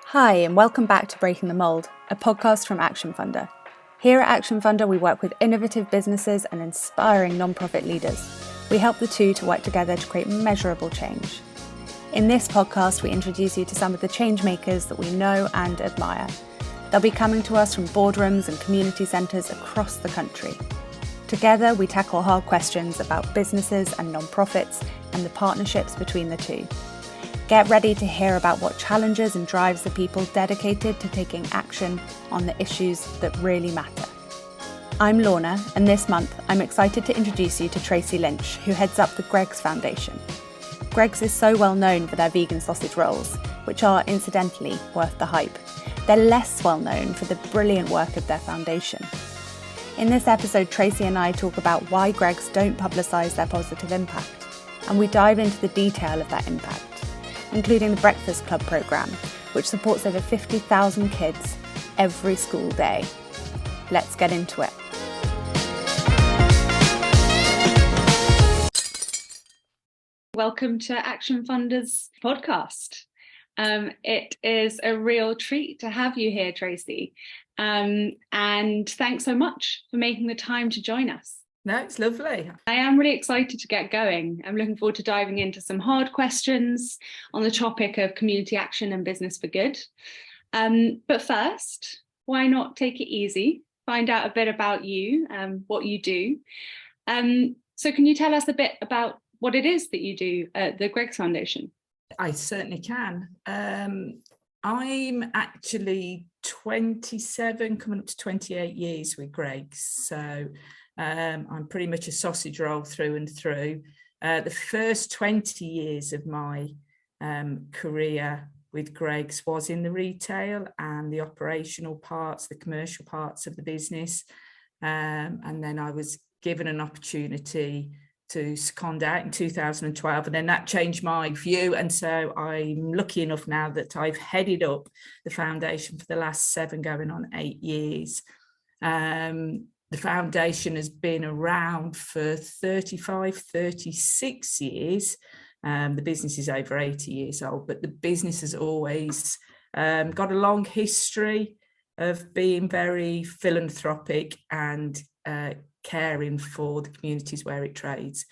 Hi, and welcome back to Breaking the Mold, a podcast from Action Funder. Here at Action Funder, we work with innovative businesses and inspiring non-profit leaders. We help the two to work together to create measurable change. In this podcast, we introduce you to some of the change makers that we know and admire. They'll be coming to us from boardrooms and community centres across the country. Together, we tackle hard questions about businesses and non-profits and the partnerships between the two. Get ready to hear about what challenges and drives the people dedicated to taking action on the issues that really matter. I'm Lorna, and this month I'm excited to introduce you to Tracy Lynch, who heads up the Greggs Foundation. Greggs is so well known for their vegan sausage rolls, which are incidentally worth the hype. They're less well known for the brilliant work of their foundation. In this episode, Tracy and I talk about why Greggs don't publicise their positive impact, and we dive into the detail of that impact, including the Breakfast Club programme, which supports over 50,000 kids every school day. Let's get into it. Welcome to Action Funder's podcast. It is a real treat to have you here, Tracy. And thanks so much for making the time to join us. No, it's lovely. I am really excited to get going. I'm looking forward to diving into some hard questions on the topic of community action and business for good. But first, why not take it easy? Find out a bit about you, what you do. So can you tell us a bit about what it is that you do at the Greggs Foundation? I certainly can. I'm actually 27, coming up to 28 years with Greggs. So I'm pretty much a sausage roll through and through. The first 20 years of my career with Greggs was in the retail and the operational parts, the commercial parts of the business. And then I was given an opportunity to second out in 2012, and then that changed my view. And so I'm lucky enough now that I've headed up the foundation for the last 7 going on 8 years. The foundation has been around for 35, 36 years. The business is over 80 years old, but the business has always got a long history of being very philanthropic and caring for the communities where it trades.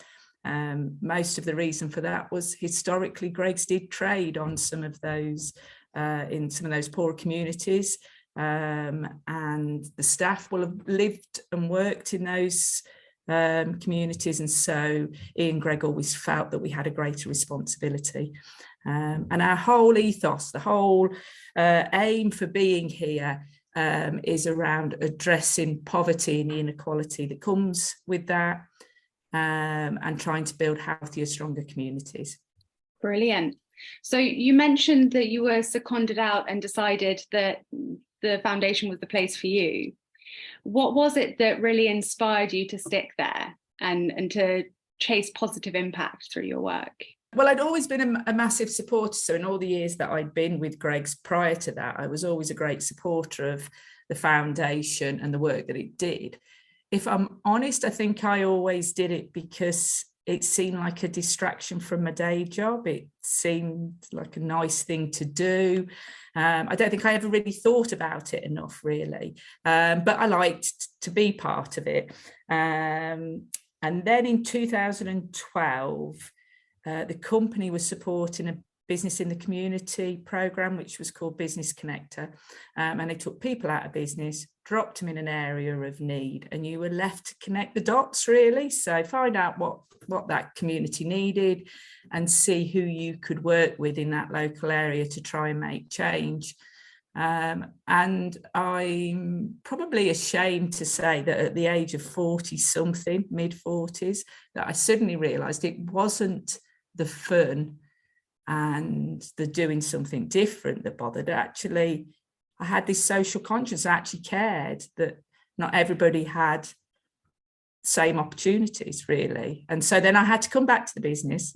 Most of the reason for that was historically Greggs did trade on some of those in some of those poorer communities. And the staff will have lived and worked in those communities, and so Ian Gregg always felt that we had a greater responsibility. And our whole ethos, the whole aim for being here is around addressing poverty and the inequality that comes with that, and trying to build healthier, stronger communities. Brilliant. So you mentioned that you were seconded out and decided that the foundation was the place for you. What was it that really inspired you to stick there and to chase positive impact through your work? Well, I'd always been a massive supporter. So in all the years that I'd been with Greggs prior to that, I was always a great supporter of the foundation and the work that it did. If I'm honest, I think I always did it because it seemed like a distraction from my day job. It seemed like a nice thing to do. I don't think I ever really thought about it enough, really. But I liked to be part of it. And then in 2012, the company was supporting a business in the community program, which was called Business Connector. And they took people out of business, dropped them in an area of need, and you were left to connect the dots, really. So find out what that community needed and see who you could work with in that local area to try and make change. And I'm probably ashamed to say that at the age of 40 something, mid 40s, that I suddenly realized it wasn't the fun and the doing something different that bothered. Actually, I had this social conscience. I actually cared that not everybody had same opportunities, really. And so then I had to come back to the business,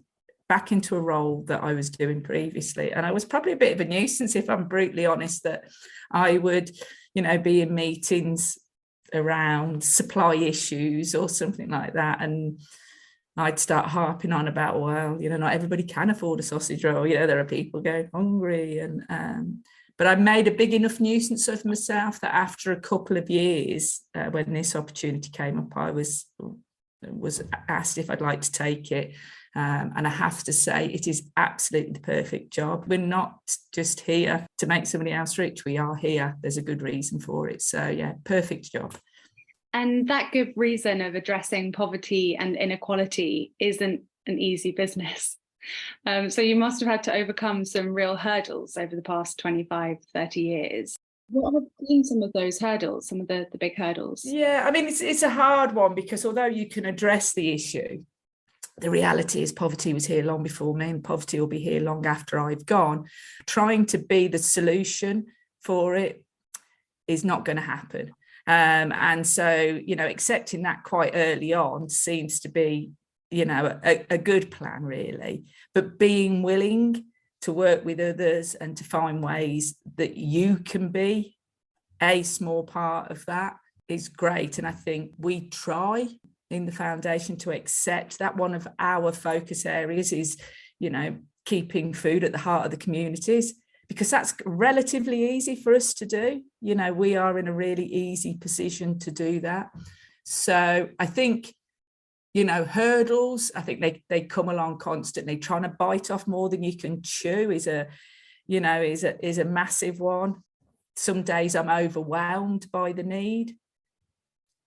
back into a role that I was doing previously. And I was probably a bit of a nuisance, if I'm brutally honest, that I would, be in meetings around supply issues or something like that. And I'd start harping on about, well, not everybody can afford a sausage roll. There are people going hungry. But I made a big enough nuisance of myself that after a couple of years, when this opportunity came up, I was asked if I'd like to take it. And I have to say, it is absolutely the perfect job. We're not just here to make somebody else rich. We are here. There's a good reason for it. So, yeah, perfect job. And that good reason of addressing poverty and inequality isn't an easy business. So you must have had to overcome some real hurdles over the past 25, 30 years. What have been some of those hurdles, some of the big hurdles? Yeah, I mean, it's a hard one, because although you can address the issue, the reality is poverty was here long before me, and poverty will be here long after I've gone. Trying to be the solution for it is not going to happen. And so, accepting that quite early on seems to be, a good plan, really. But being willing to work with others and to find ways that you can be a small part of that is great. And I think we try in the foundation to accept that one of our focus areas is, keeping food at the heart of the communities, because that's relatively easy for us to do. We are in a really easy position to do that. So I think, hurdles, I think they come along constantly. Trying to bite off more than you can chew is a massive one. Some days I'm overwhelmed by the need,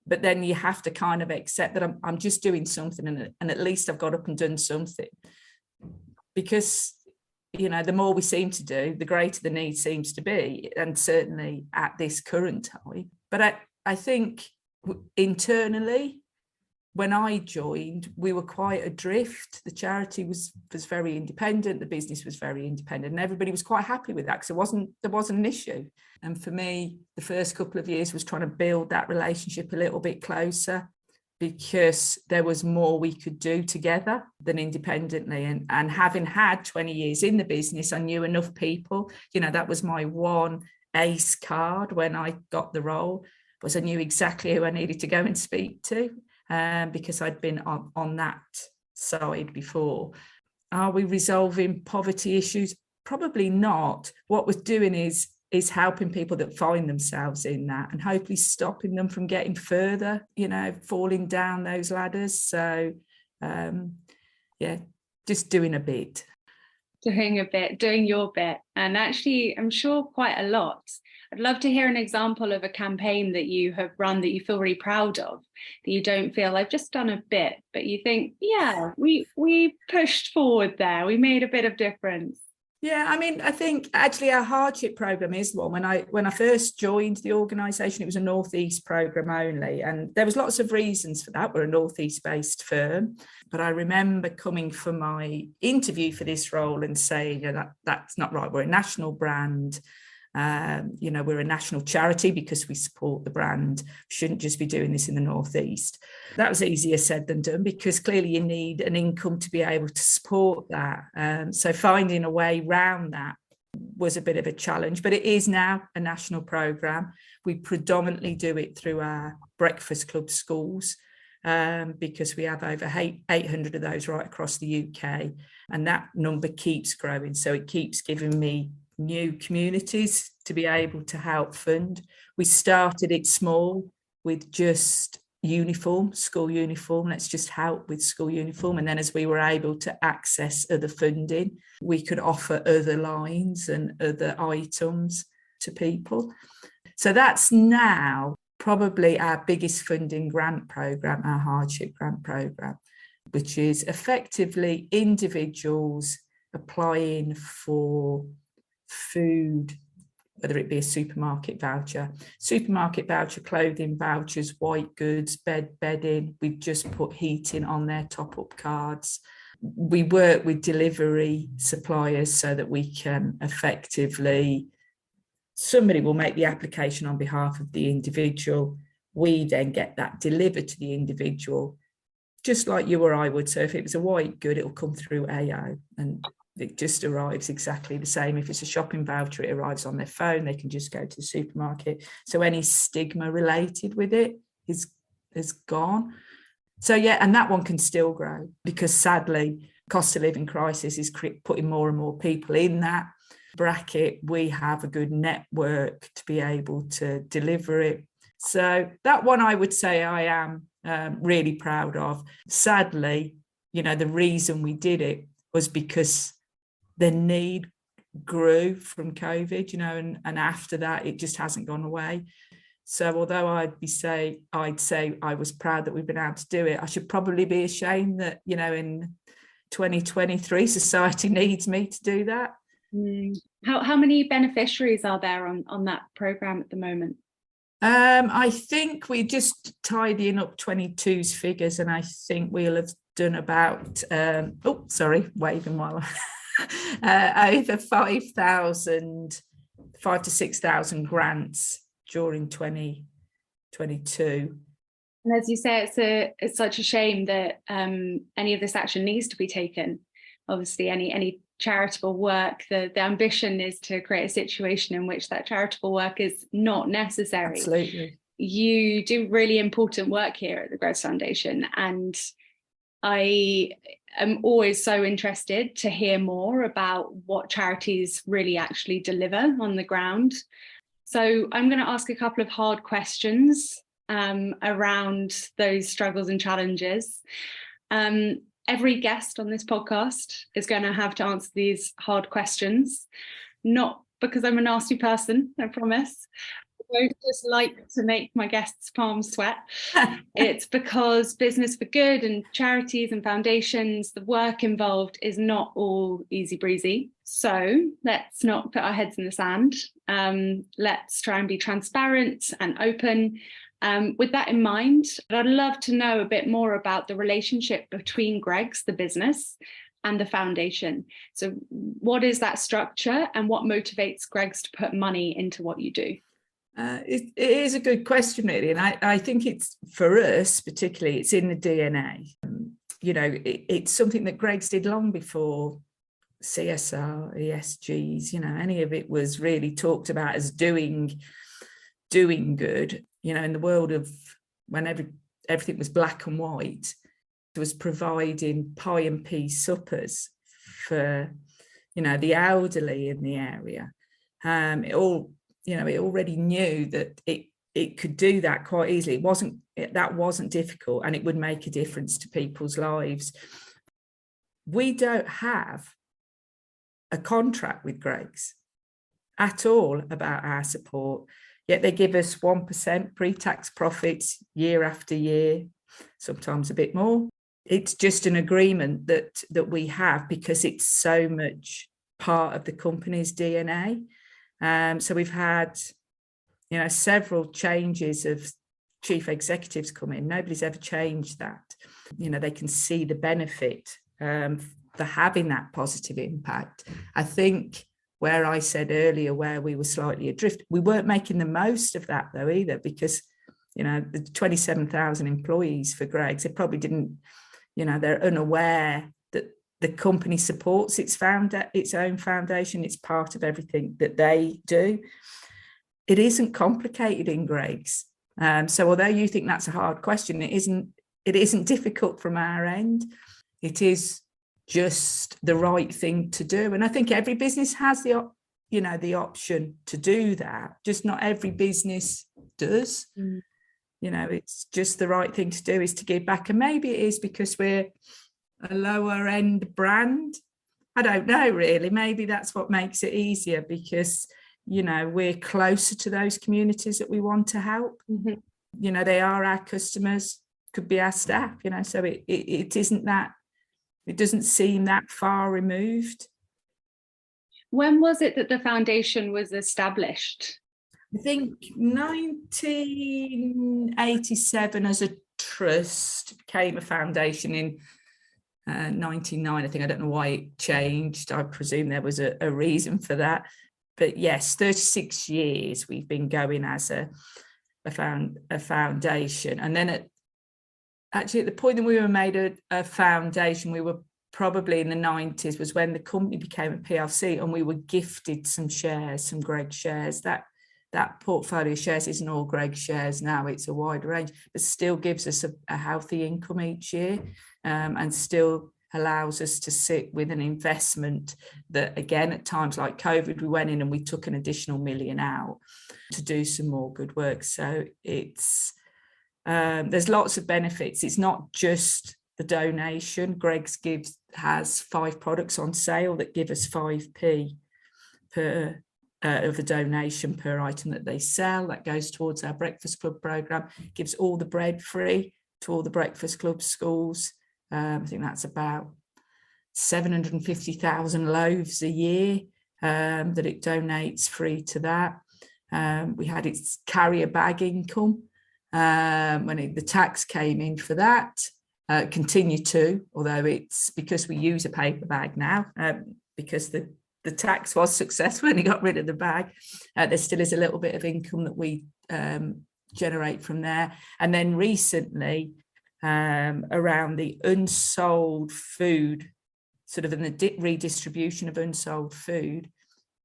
but then you have to kind of accept that I'm just doing something, and at least I've got up and done something. Because, the more we seem to do, the greater the need seems to be, and certainly at this current time. But I think internally, when I joined, we were quite adrift. The charity was very independent, the business was very independent, and everybody was quite happy with that, because there wasn't an issue. And for me, the first couple of years was trying to build that relationship a little bit closer, because there was more we could do together than independently. And having had 20 years in the business, I knew enough people. That was my one ace card when I got the role, was I knew exactly who I needed to go and speak to. Because I'd been on that side before. Are we resolving poverty issues? Probably not. What we're doing is helping people that find themselves in that, and hopefully stopping them from getting further, falling down those ladders. So, just doing a bit. Doing your bit. And actually, I'm sure quite a lot. I'd love to hear an example of a campaign that you have run that you feel really proud of, that you don't feel I've just done a bit, but you think, yeah, we pushed forward there. We made a bit of difference. Yeah, I mean, I think actually our hardship program is one. When I first joined the organisation, it was a Northeast program only, and there was lots of reasons for that. We're a Northeast based firm, but I remember coming for my interview for this role and saying, that's not right. We're a national brand. We're a national charity because we support the brand. We shouldn't just be doing this in the Northeast. That was easier said than done, because clearly you need an income to be able to support that. So finding a way around that was a bit of a challenge, but it is now a national programme. We predominantly do it through our breakfast club schools, because we have over 800 of those right across the UK, and that number keeps growing. So it keeps giving me new communities to be able to help fund. We started it small with just school uniform. Let's just help with school uniform. And then as we were able to access other funding, we could offer other lines and other items to people. So that's now probably our biggest funding grant programme, our hardship grant programme, which is effectively individuals applying for food, whether it be a supermarket voucher, clothing vouchers, white goods, bedding. We've just put heating on their top-up cards. We work with delivery suppliers so that we can effectively, somebody will make the application on behalf of the individual. We then get that delivered to the individual, just like you or I would. So if it was a white good, it'll come through AO, and it just arrives exactly the same. If it's a shopping voucher, it arrives on their phone. They can just go to the supermarket. So any stigma related with it is gone. So, yeah, and that one can still grow because sadly, cost of living crisis is putting more and more people in that bracket. We have a good network to be able to deliver it. So that one I would say I am really proud of. Sadly, the reason we did it was because the need grew from COVID, and after that, it just hasn't gone away. So although I'd say I was proud that we've been able to do it, I should probably be ashamed that, in 2023, society needs me to do that. How many beneficiaries are there on that programme at the moment? I think we're just tidying up 22's figures, and I think we'll have done about, waving while over 5,000 to 6,000 grants during 2022. And as you say, it's such a shame that any of this action needs to be taken. Obviously, any charitable work, the ambition is to create a situation in which that charitable work is not necessary. Absolutely. You do really important work here at the Growth Foundation, and I am always so interested to hear more about what charities really actually deliver on the ground. So I'm going to ask a couple of hard questions around those struggles and challenges. Every guest on this podcast is going to have to answer these hard questions, not because I'm a nasty person, I promise. I just like to make my guests' palms sweat. It's because Business for Good and charities and foundations, the work involved is not all easy breezy. So let's not put our heads in the sand. Let's try and be transparent and open. With that in mind, I'd love to know a bit more about the relationship between Greggs, the business, and the foundation. So what is that structure and what motivates Greggs to put money into what you do? It is a good question, really. And I think it's, for us particularly, it's in the DNA. It's something that Greggs did long before CSR, ESGs, any of it was really talked about as doing good. In the world of when everything was black and white, it was providing pie and peas suppers for, the elderly in the area. It already knew that it could do that quite easily. That wasn't difficult, and it would make a difference to people's lives. We don't have a contract with Greggs at all about our support, yet they give us 1% pre-tax profits year after year, sometimes a bit more. It's just an agreement that we have because it's so much part of the company's DNA. So we've had, several changes of chief executives come in. Nobody's ever changed that. They can see the benefit for having that positive impact. I think where I said earlier, where we were slightly adrift, we weren't making the most of that though either, because, the 27,000 employees for Greggs, they probably didn't, they're unaware that the company supports its own foundation. It's part of everything that they do. It isn't complicated in Greggs. So although you think that's a hard question, it isn't difficult from our end. It is just the right thing to do. And I think every business has the option to do that. Just not every business does. It's just the right thing to do is to give back. And maybe it is because we're a lower end brand. I don't know, really. Maybe that's what makes it easier because, we're closer to those communities that we want to help. Mm-hmm. They are our customers, could be our staff, so it isn't that, it doesn't seem that far removed. When was it that the foundation was established? I think 1987 as a trust, became a foundation in 99. I think, I don't know why it changed. I presume there was a reason for that. But yes, 36 years we've been going as a foundation. And then at the point that we were made a foundation, we were probably in the 90s, was when the company became a PLC, and we were gifted some Greggs shares. That that portfolio of shares isn't all Greggs shares now, it's a wide range, but still gives us a healthy income each year, and still allows us to sit with an investment that, again, at times like COVID, we went in and we took an additional $1 million out to do some more good work. So it's there's lots of benefits. It's not just the donation. Greggs has 5 products on sale that give us 5p per of a donation per item that they sell. That goes towards our Breakfast Club programme, gives all the bread free to all the Breakfast Club schools. I think that's about 750,000 loaves a year that it donates free to that. We had its carrier bag income when the tax came in for that. Continue to, although it's because we use a paper bag now, because the tax was successful and he got rid of the bag. There still is a little bit of income that we generate from there. And then recently, around the unsold food, sort of in the redistribution of unsold food,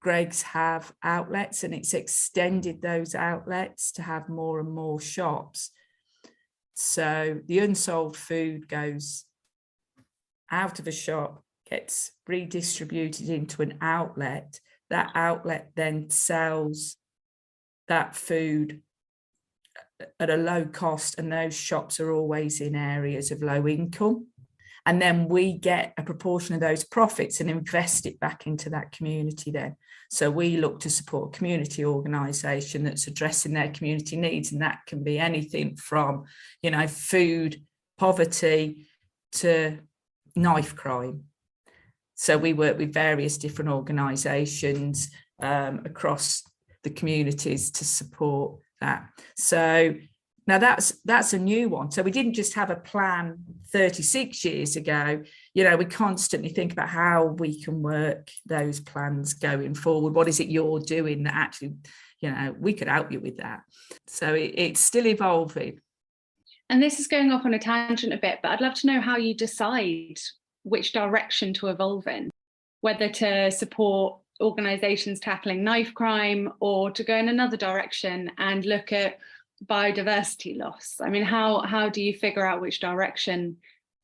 Greggs have outlets, and it's extended those outlets to have more and more shops. So the unsold food goes out of a shop, gets redistributed into an outlet. That outlet then sells that food at a low cost, and those shops are always in areas of low income. And then we get a proportion of those profits and invest it back into that community then. So we look to support a community organisation that's addressing their community needs, and that can be anything from, food poverty to knife crime. So we work with various different organisations across the communities to support that. So now that's a new one. So we didn't just have a plan 36 years ago. We constantly think about how we can work those plans going forward. What is it you're doing that actually, we could help you with that? So it's still evolving. And this is going off on a tangent a bit, but I'd love to know how you decide which direction to evolve in, whether to support organisations tackling knife crime or to go in another direction and look at biodiversity loss. I mean, how do you figure out which direction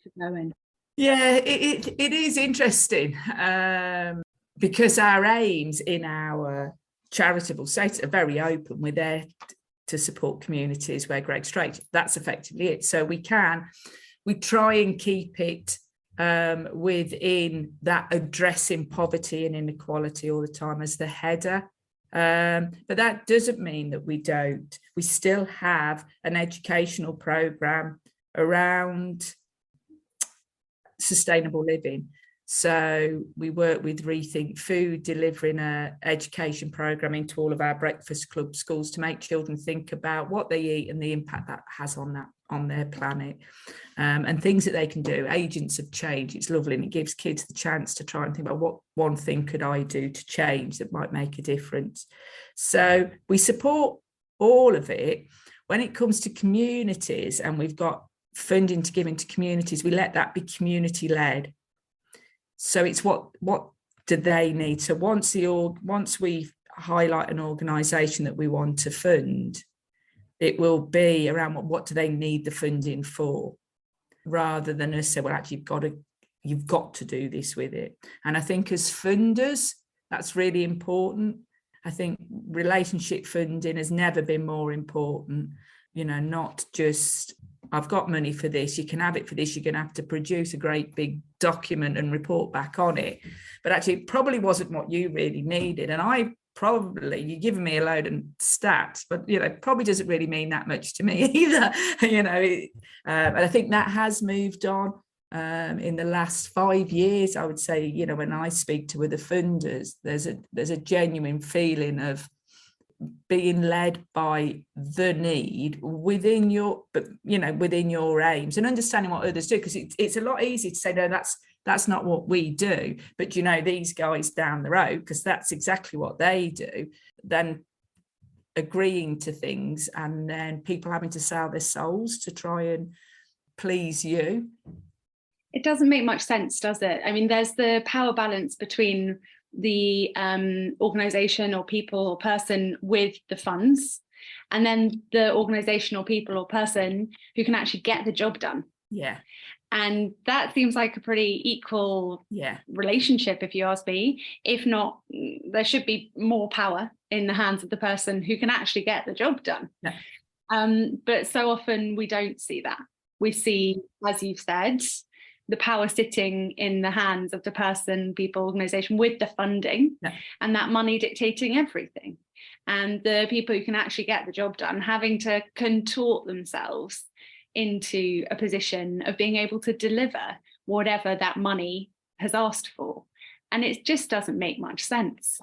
to go in? Yeah, it is interesting because our aims in our charitable status are very open. We're there to support communities where Greggs trade. That's effectively it. So we try and keep it within that addressing poverty and inequality all the time as the header. But that doesn't mean that we don't. We still have an educational programme around sustainable living. So we work with Rethink Food, delivering an education programme into all of our Breakfast Club schools to make children think about what they eat and the impact that has on their planet, and things that they can do. Agents of change. It's lovely, and it gives kids the chance to try and think about what one thing could I do to change that might make a difference. So we support all of it. When it comes to communities, and we've got funding to give into communities, we let that be community led. So it's what do they need? So once we highlight an organisation that we want to fund, it will be around what do they need the funding for, rather than us say, well, actually you've got to do this with it. And I think as funders, that's really important. I think relationship funding has never been more important. Not just I've got money for this, you can have it for this, you're going to have to produce a great big document and report back on it. But actually, it probably wasn't what you really needed. And you're giving me a load of stats, but, probably doesn't really mean that much to me either. And I think that has moved on in the last 5 years. I would say, when I speak to other funders, there's a genuine feeling of being led by the need within your aims, and understanding what others do, because it's a lot easier to say, no, that's not what we do, but these guys down the road, because that's exactly what they do, then agreeing to things, and then people having to sell their souls to try and please you. It doesn't make much sense, does it? I mean, there's the power balance between the organisation or people or person with the funds, and then the organisation or people or person who can actually get the job done. Yeah. And that seems like a pretty equal relationship, if you ask me. If not, there should be more power in the hands of the person who can actually get the job done. Yeah. But so often we don't see that. We see, as you've said, the power sitting in the hands of the person, people, organisation with the funding, and that money dictating everything. And the people who can actually get the job done having to contort themselves into a position of being able to deliver whatever that money has asked for. And it just doesn't make much sense.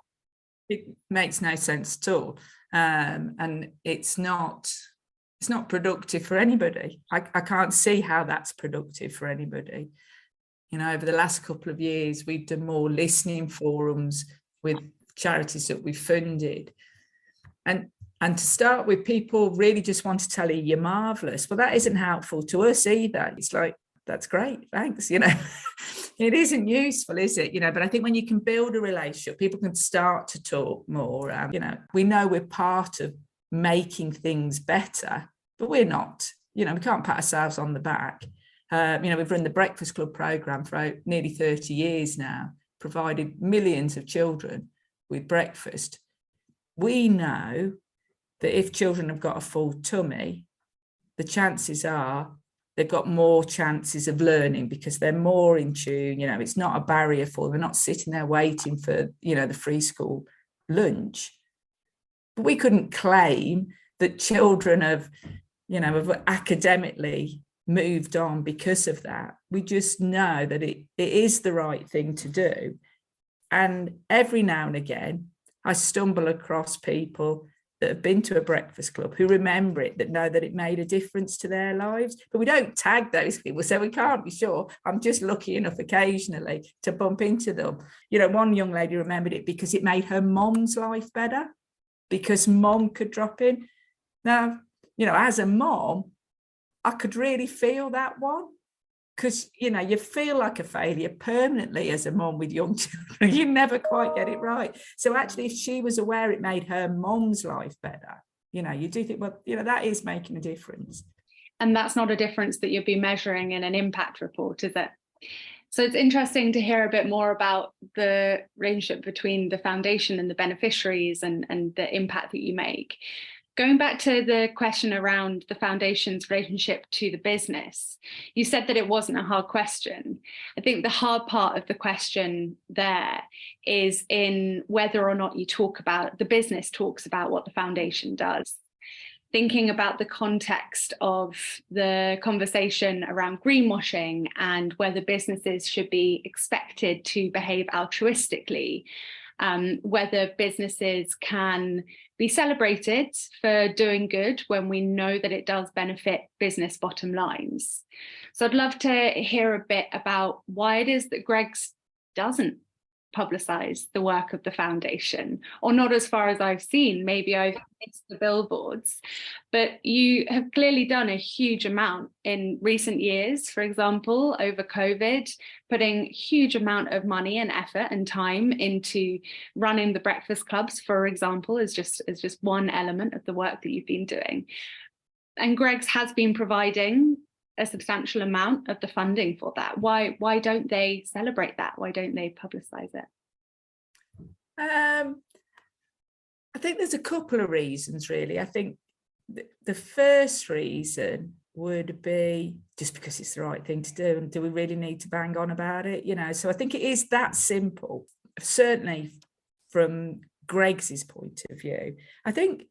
It makes no sense at all. And it's not productive for anybody. I can't see how that's productive for anybody. You know, over the last couple of years, we've done more listening forums with charities that we've funded. And to start with, people really just want to tell you you're marvellous. Well, that isn't helpful to us either. It's like, that's great, thanks, you know. It isn't useful, is it? You know, but I think when you can build a relationship, people can start to talk more. You know, we know we're part of making things better, but we're not. You know, we can't pat ourselves on the back. You know, we've run the Breakfast Club programme for nearly 30 years now, provided millions of children with breakfast. We know that if children have got a full tummy, the chances are they've got more chances of learning because they're more in tune. You know, it's not a barrier for them. They're not sitting there waiting for, you know, the free school lunch. But we couldn't claim that children have, you know, have academically moved on because of that. We just know that it is the right thing to do. And every now and again, I stumble across people that have been to a breakfast club who remember it, that know that it made a difference to their lives. But we don't tag those people, so we can't be sure. I'm just lucky enough occasionally to bump into them. You know, one young lady remembered it because it made her mom's life better, because mom could drop in. Now, you know, as a mom, I could really feel that one. Because, you know, you feel like a failure permanently as a mom with young children. You never quite get it right. So actually, if she was aware it made her mom's life better, you know, you do think, well, you know, that is making a difference. And that's not a difference that you'll be measuring in an impact report, is it? So it's interesting to hear a bit more about the relationship between the foundation and the beneficiaries and the impact that you make. Going back to the question around the foundation's relationship to the business, you said that it wasn't a hard question. I think the hard part of the question there is in whether or not you talk about, the business talks about what the foundation does. Thinking about the context of the conversation around greenwashing and whether businesses should be expected to behave altruistically, whether businesses can be celebrated for doing good when we know that it does benefit business bottom lines. So I'd love to hear a bit about why it is that Greggs doesn't publicise the work of the foundation, or not as far as I've seen. Maybe I've missed the billboards, but you have clearly done a huge amount in recent years, for example, over COVID, putting huge amount of money and effort and time into running the breakfast clubs, for example, is just one element of the work that you've been doing. And Greggs has been providing a substantial amount of the funding for that. Why don't they celebrate that? Why don't they publicise it? I think there's a couple of reasons, really. I think the first reason would be just because it's the right thing to do, and do we really need to bang on about it? You know, so I think it is that simple. Certainly from Greggs's point of view, I think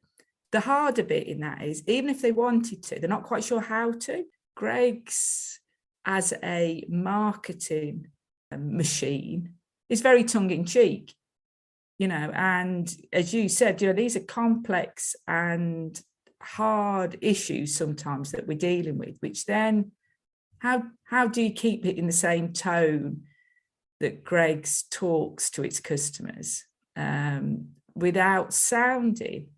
the harder bit in that is, even if they wanted to, they're not quite sure how to. Greggs, as a marketing machine, is very tongue-in-cheek, you know, and as you said, you know, these are complex and hard issues sometimes that we're dealing with, which then how do you keep it in the same tone that Greggs talks to its customers without sounding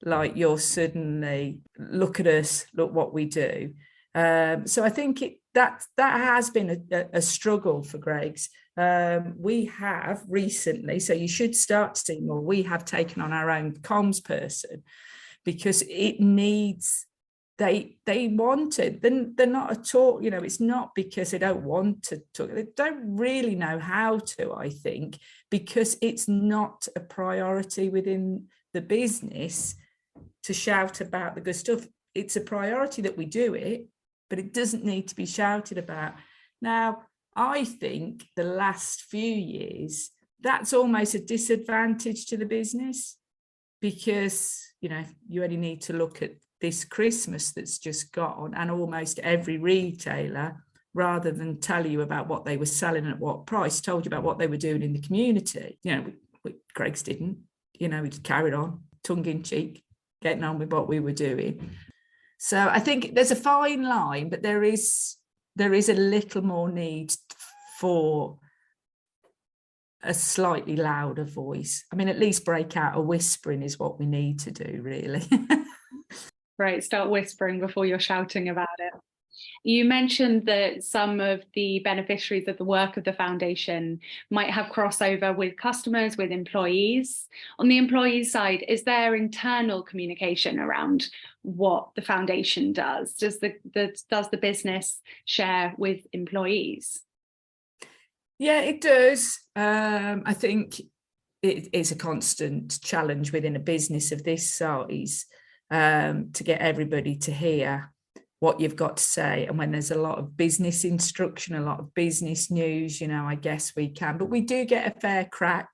like you're suddenly, look at us, look what we do. So I think that has been a struggle for Greggs. We have recently, so you should start to see more, we have taken on our own comms person, because it needs, they want it. They're not at all, it's not because they don't want to talk, they don't really know how to, I think, because it's not a priority within the business to shout about the good stuff. It's a priority that we do it, but it doesn't need to be shouted about. Now, I think the last few years, that's almost a disadvantage to the business, because, you only need to look at this Christmas that's just gone, and almost every retailer, rather than tell you about what they were selling at what price, told you about what they were doing in the community. Greggs didn't, we just carried on, tongue in cheek, getting on with what we were doing. So I think there's a fine line, but there is a little more need for a slightly louder voice. I mean, at least break out a whispering is what we need to do, really. Right, start whispering before you're shouting about it. You mentioned that some of the beneficiaries of the work of the foundation might have crossover with customers, with employees. On the employee side, is there internal communication around what the foundation does? Does the business share with employees? Yeah, it does. I think it is a constant challenge within a business of this size, to get everybody to hear what you've got to say. And when there's a lot of business instruction, a lot of business news, I guess we can, but we do get a fair crack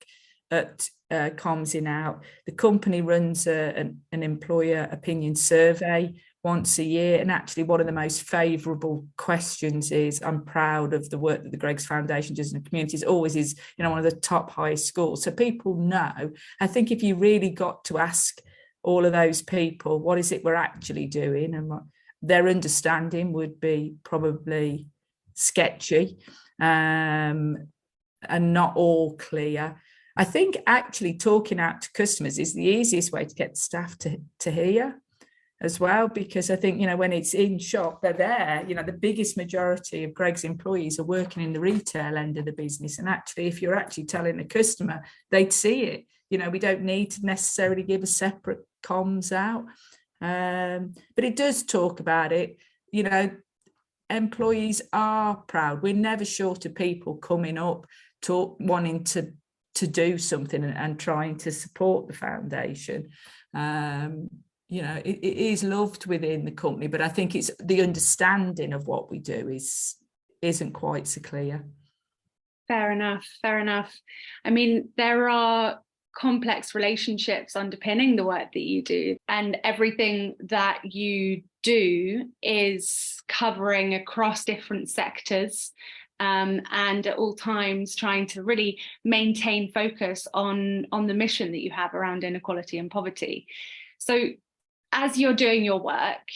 at comms in out. The company runs an employer opinion survey once a year, and actually one of the most favourable questions is, I'm proud of the work that the Greggs Foundation does in the community. It always is, one of the top highest scores. So people know. I think if you really got to ask all of those people, what is it we're actually doing, and their understanding would be probably sketchy, and not all clear. I think actually talking out to customers is the easiest way to get staff to hear as well, because I think, when it's in shop, they're there. The biggest majority of Greggs employees are working in the retail end of the business. And actually, if you're actually telling a customer, they'd see it. We don't need to necessarily give a separate comms out. But it does talk about it. Employees are proud. We're never short of people coming up, wanting to do something and trying to support the foundation. It is loved within the company, but I think it's the understanding of what we do isn't quite so clear. Fair enough. I mean, there are complex relationships underpinning the work that you do, and everything that you do is covering across different sectors, and at all times trying to really maintain focus on the mission that you have around inequality and poverty. So as you're doing your work,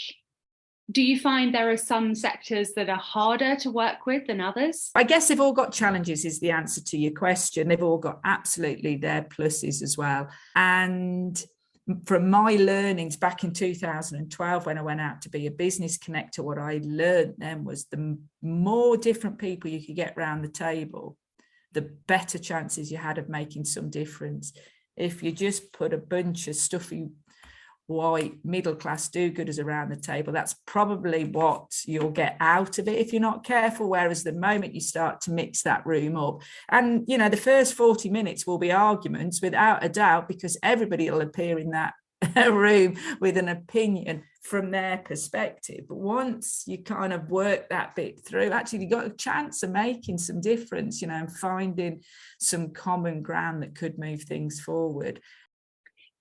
do you find there are some sectors that are harder to work with than others? I guess they've all got challenges is the answer to your question. They've all got absolutely their pluses as well. And from my learnings back in 2012, when I went out to be a business connector, what I learned then was the more different people you could get around the table, the better chances you had of making some difference. If you just put a bunch of stuffy white middle-class do-gooders around the table, that's probably what you'll get out of it if you're not careful. Whereas the moment you start to mix that room up, and the first 40 minutes will be arguments without a doubt, because everybody will appear in that room with an opinion from their perspective. But once you kind of work that bit through, actually you've got a chance of making some difference, and finding some common ground that could move things forward.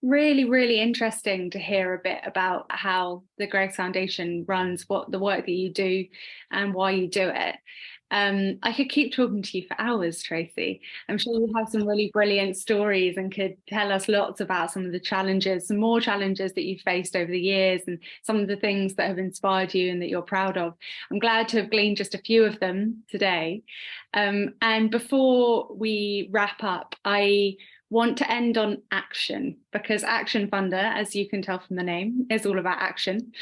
Really, really interesting to hear a bit about how the Greggs Foundation runs, what the work that you do and why you do it. I could keep talking to you for hours, Tracy. I'm sure you have some really brilliant stories and could tell us lots about some of the challenges, some more challenges that you've faced over the years, and some of the things that have inspired you and that you're proud of. I'm glad to have gleaned just a few of them today. And before we wrap up, I want to end on action, because Action Funder, as you can tell from the name, is all about action.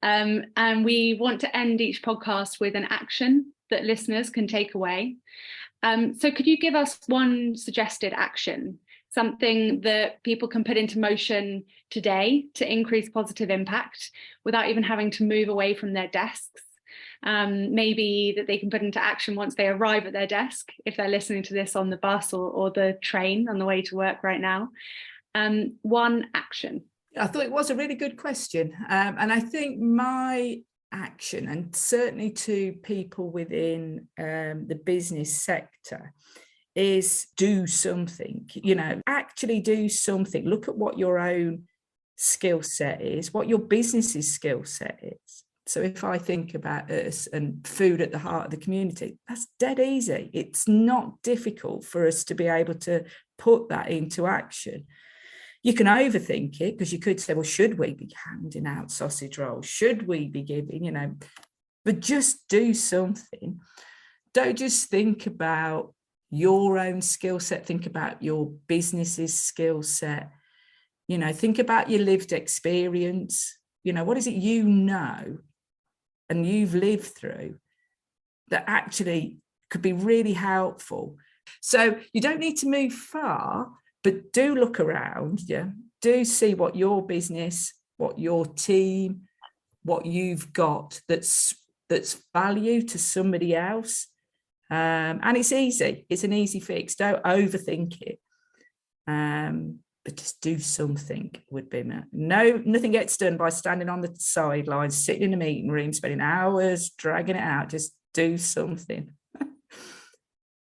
And we want to end each podcast with an action that listeners can take away. So could you give us one suggested action, something that people can put into motion today to increase positive impact without even having to move away from their desks? Maybe that they can put into action once they arrive at their desk, if they're listening to this on the bus or the train on the way to work right now. One action. I thought it was a really good question. And I think my action, and certainly to people within the business sector, is do something, actually do something. Look at what your own skill set is, what your business's skill set is. So if I think about us and food at the heart of the community, that's dead easy. It's not difficult for us to be able to put that into action. You can overthink it, because you could say, well, should we be handing out sausage rolls? Should we be giving, but just do something. Don't just think about your own skill set, think about your business's skill set, think about your lived experience. What is it and you've lived through that actually could be really helpful? So you don't need to move far, but do look around, do see what your business, what your team, what you've got that's value to somebody else. And it's easy. It's an easy fix. Don't overthink it. But just do something would be nothing gets done by standing on the sidelines, sitting in a meeting room, spending hours dragging it out. Just do something.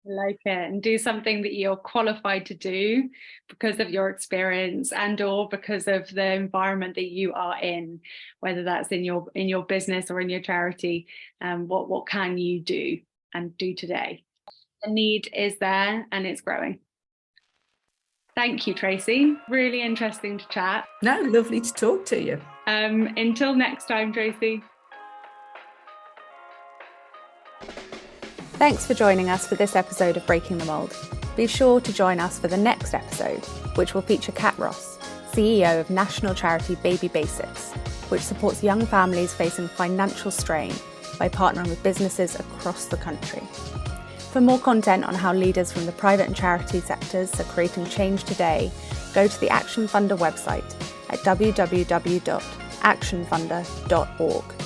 Like it, and do something that you're qualified to do because of your experience and or because of the environment that you are in, whether that's in your business or in your charity. What can you do and do today? The need is there and it's growing. Thank you, Tracy. Really interesting to chat. No, lovely to talk to you. Until next time, Tracy. Thanks for joining us for this episode of Breaking the Mold. Be sure to join us for the next episode, which will feature Kat Ross, CEO of national charity Baby Basics, which supports young families facing financial strain by partnering with businesses across the country. For more content on how leaders from the private and charity sectors are creating change today, go to the Action Funder website at www.actionfunder.org.